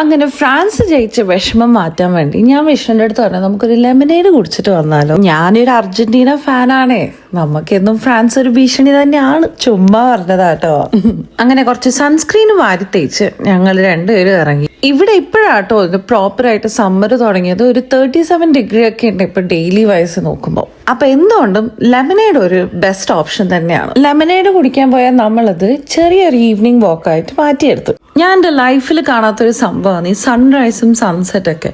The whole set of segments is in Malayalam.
അങ്ങനെ ഫ്രാൻസ് ജയിച്ച വിഷമം മാറ്റാൻ വേണ്ടി ഞാൻ വിഷ്ണുവിന്റെ അടുത്ത് പറഞ്ഞു നമുക്കൊരു ലെമനേഡ് കുടിച്ചിട്ട് വന്നാലോ. ഞാനൊരു അർജന്റീന ഫാനാണേ, നമുക്കെന്നും ഫ്രാൻസ് ഒരു ഭീഷണി തന്നെയാണ്, ചുമ്മാ പറഞ്ഞതാട്ടോ. അങ്ങനെ കുറച്ച് സൺസ്ക്രീൻ വാരി തേച്ച് ഞങ്ങൾ രണ്ടുപേരും ഇറങ്ങി. ഇവിടെ ഇപ്പോഴാട്ടോ ഇത് പ്രോപ്പറായിട്ട് സമ്മർ തുടങ്ങിയത്. ഒരു 37 ഡിഗ്രി ഒക്കെ ഉണ്ട് ഇപ്പൊ ഡെയിലി വൈസ് നോക്കുമ്പോൾ. അപ്പൊ എന്തുകൊണ്ടും ലെമനേഡ് ഒരു ബെസ്റ്റ് ഓപ്ഷൻ തന്നെയാണ്. ലെമനേഡ് കുടിക്കാൻ പോയാൽ നമ്മളത് ചെറിയൊരു ഈവനിങ് വാക്കായിട്ട് മാറ്റിയെടുത്തു. ഞാൻ എൻ്റെ ലൈഫിൽ കാണാത്തൊരു സംഭവമാണ് ഈ സൺറൈസും സൺസെറ്റൊക്കെ.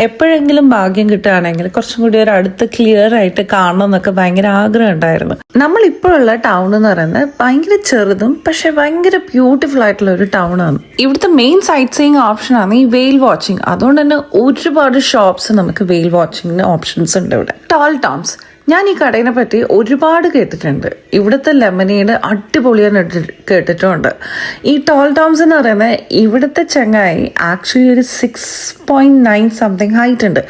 എപ്പോഴെങ്കിലും ഭാഗ്യം കിട്ടുകയാണെങ്കിൽ കുറച്ചും കൂടി ഒരു അടുത്ത് ക്ലിയർ ആയിട്ട് കാണണം എന്നൊക്കെ ഭയങ്കര ആഗ്രഹം ഉണ്ടായിരുന്നു. നമ്മളിപ്പോഴുള്ള ടൗൺ എന്ന് പറയുന്നത് ഭയങ്കര ചെറുതും പക്ഷെ ഭയങ്കര ബ്യൂട്ടിഫുൾ ആയിട്ടുള്ള ഒരു ടൗൺ ആണ്. ഇവിടുത്തെ മെയിൻ സൈറ്റ് സീയിങ് ഓപ്ഷനാണ് ഈ വെയിൽ വാച്ചിങ്. അതുകൊണ്ട് തന്നെ ഒരുപാട് ഷോപ്സ് നമുക്ക് വെയിൽ വാച്ചിങ്ങിന് ഓപ്ഷൻസ് ഉണ്ട് ഇവിടെ. ടോൾ ടോംസ്, ഞാൻ ഈ കടയിനെ പറ്റി ഒരുപാട് കേട്ടിട്ടുണ്ട്. ഇവിടുത്തെ ലെമനേഡ് അടിപൊളിയാണ് കേട്ടിട്ടുണ്ട്. ഈ ടോൾ ടോംസ് എന്ന് പറയുന്നത് ഇവിടുത്തെ ചങ്ങായി ആക്ച്വലി ഒരു 6.9 സംതിങ് ഹൈറ്റ് ഉണ്ട്.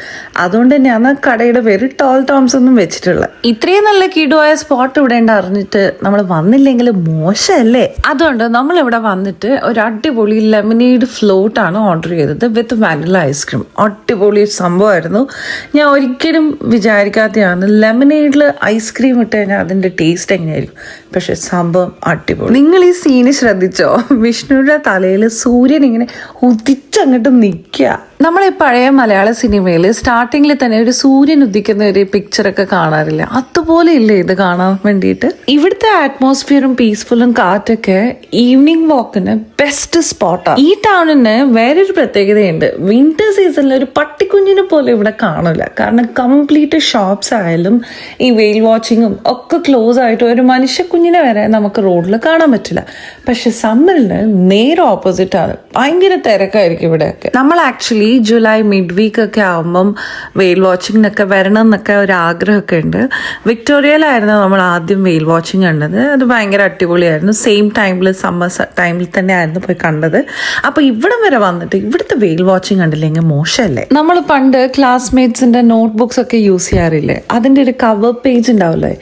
അതുകൊണ്ട് തന്നെയാണ് കടയുടെ പേര് ടോൾ ടോംസ് എന്നും വെച്ചിട്ടുള്ളത്. ഇത്രയും നല്ല കിടുവായ സ്പോട്ട് ഇവിടെ ഉണ്ട് അറിഞ്ഞിട്ട് നമ്മൾ വന്നില്ലെങ്കിൽ മോശമല്ലേ. അതുകൊണ്ട് നമ്മൾ ഇവിടെ വന്നിട്ട് ഒരു അടിപൊളി ലെമനേഡ് ഫ്ലോട്ട് ആണ് ഓർഡർ ചെയ്തത് വിത്ത് വാനില ഐസ്ക്രീം. അടിപൊളി സംഭവമായിരുന്നു. ഞാൻ ഒരിക്കലും വിചാരിക്കാത്തതാണ് ലെമനേഡിൽ ഐസ്ക്രീം ഇട്ട് കഴിഞ്ഞാൽ അതിന്റെ ടേസ്റ്റ് എങ്ങനെയായിരിക്കും. പക്ഷെ സംഭവം അടിപൊളി. നിങ്ങൾ ഈ സീന് ശ്രദ്ധിച്ചോ? വിഷ്ണുവിന്റെ തലയിൽ സൂര്യൻ ഇങ്ങനെ ഉദിച്ചങ്ങോട്ട് നിൽക്കുക. നമ്മളെ പഴയ മലയാള സിനിമയിൽ സ്റ്റാർട്ടിങ്ങിൽ തന്നെ ഒരു സൂര്യൻ ഉദിക്കുന്ന ഒരു പിക്ചറൊക്കെ കാണാറില്ല, അതുപോലെ ഇല്ലേ ഇത് കാണാൻ വേണ്ടിയിട്ട്. ഇവിടുത്തെ അറ്റ്മോസ്ഫിയറും പീസ്ഫുള്ളും കാറ്റൊക്കെ ഈവനിങ് വാക്കിന് ബെസ്റ്റ് സ്പോട്ടാണ്. ഈ ടൗണിന് വേറൊരു പ്രത്യേകതയുണ്ട്. വിന്റർ സീസണിൽ ഒരു പട്ടിക്കുഞ്ഞിനെ പോലെ ഇവിടെ കാണില്ല. കാരണം കംപ്ലീറ്റ് ഷോപ്സ് ആയാലും ഈ വെയിൽ വാച്ചിങ്ങും ഒക്കെ ക്ലോസ് ആയിട്ട് ഒരു മനുഷ്യക്കുഞ്ഞിനെ വരെ നമുക്ക് റോഡിൽ കാണാൻ പറ്റില്ല. പക്ഷെ സമ്മറിൽ നേരെ ഓപ്പോസിറ്റ് ആണ്, ഭയങ്കര തിരക്കായിരിക്കും ഇവിടെയൊക്കെ. നമ്മൾ ആക്ച്വലി ജൂലൈ മിഡ് വീക്ക് ഒക്കെ ആകുമ്പം വെയിൽ വാച്ചിങ്ങിനൊക്കെ വരണം എന്നൊക്കെ ഒരു ആഗ്രഹമൊക്കെ ഉണ്ട്. വിക്ടോറിയയിലായിരുന്നു നമ്മൾ ആദ്യം വെയിൽ വാച്ചിങ് കണ്ടത്. അത് ഭയങ്കര അടിപൊളിയായിരുന്നു. സെയിം ടൈമിൽ സമ്മർ ടൈമിൽ തന്നെ ആയിരുന്നു പോയി കണ്ടത്. അപ്പൊ ഇവിടം വരെ വന്നിട്ട് ഇവിടുത്തെ വെയിൽ വാച്ചിങ് കണ്ടില്ലെങ്കിൽ മോശമല്ലേ. നമ്മൾ പണ്ട് ക്ലാസ്മേറ്റ്സിന്റെ നോട്ട്ബുക്സ് ഒക്കെ യൂസ് ചെയ്യാറില്ലേ, അതിന്റെ ഒരു കവർ പേജ് ഉണ്ടാവില്ലേ,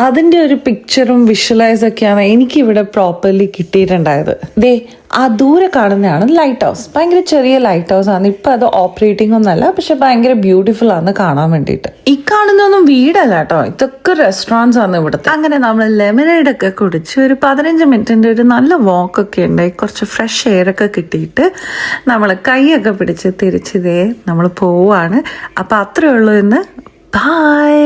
അതിന്റെ ഒരു പിക്ചറും വിഷ്വലൈസ് ഒക്കെയാണ് എനിക്ക് ഇവിടെ പ്രോപ്പർലി കിട്ടിയിട്ടുണ്ടായത്. ദേ ആ ദൂരെ കാണുന്നതാണ് ലൈറ്റ് ഹൗസ്. ഭയങ്കര ചെറിയ ലൈറ്റ് ഹൗസ് ആണ്. ഇപ്പൊ അത് ഓപ്പറേറ്റിംഗ് ഒന്നല്ല, പക്ഷെ ഭയങ്കര ബ്യൂട്ടിഫുൾ ആണ് കാണാൻ വേണ്ടിയിട്ട്. ഈ കാണുന്നൊന്നും വീടല്ല കേട്ടോ, ഇതൊക്കെ റെസ്റ്റോറൻറ്റ്സ് ആണ് ഇവിടുത്തെ. അങ്ങനെ നമ്മൾ ലെമനേഡ് ഒക്കെ കുടിച്ച് ഒരു 15 മിനിറ്റിന്റെ ഒരു നല്ല വാക്കൊക്കെ ഉണ്ടായി, കുറച്ച് ഫ്രഷ് എയർ ഒക്കെ കിട്ടിയിട്ട് നമ്മൾ കൈയൊക്കെ പിടിച്ച് തിരിച്ചതേ നമ്മൾ പോവാണ്. അപ്പൊ അത്രേ ഉള്ളൂ ഇന്ന്. ബൈ.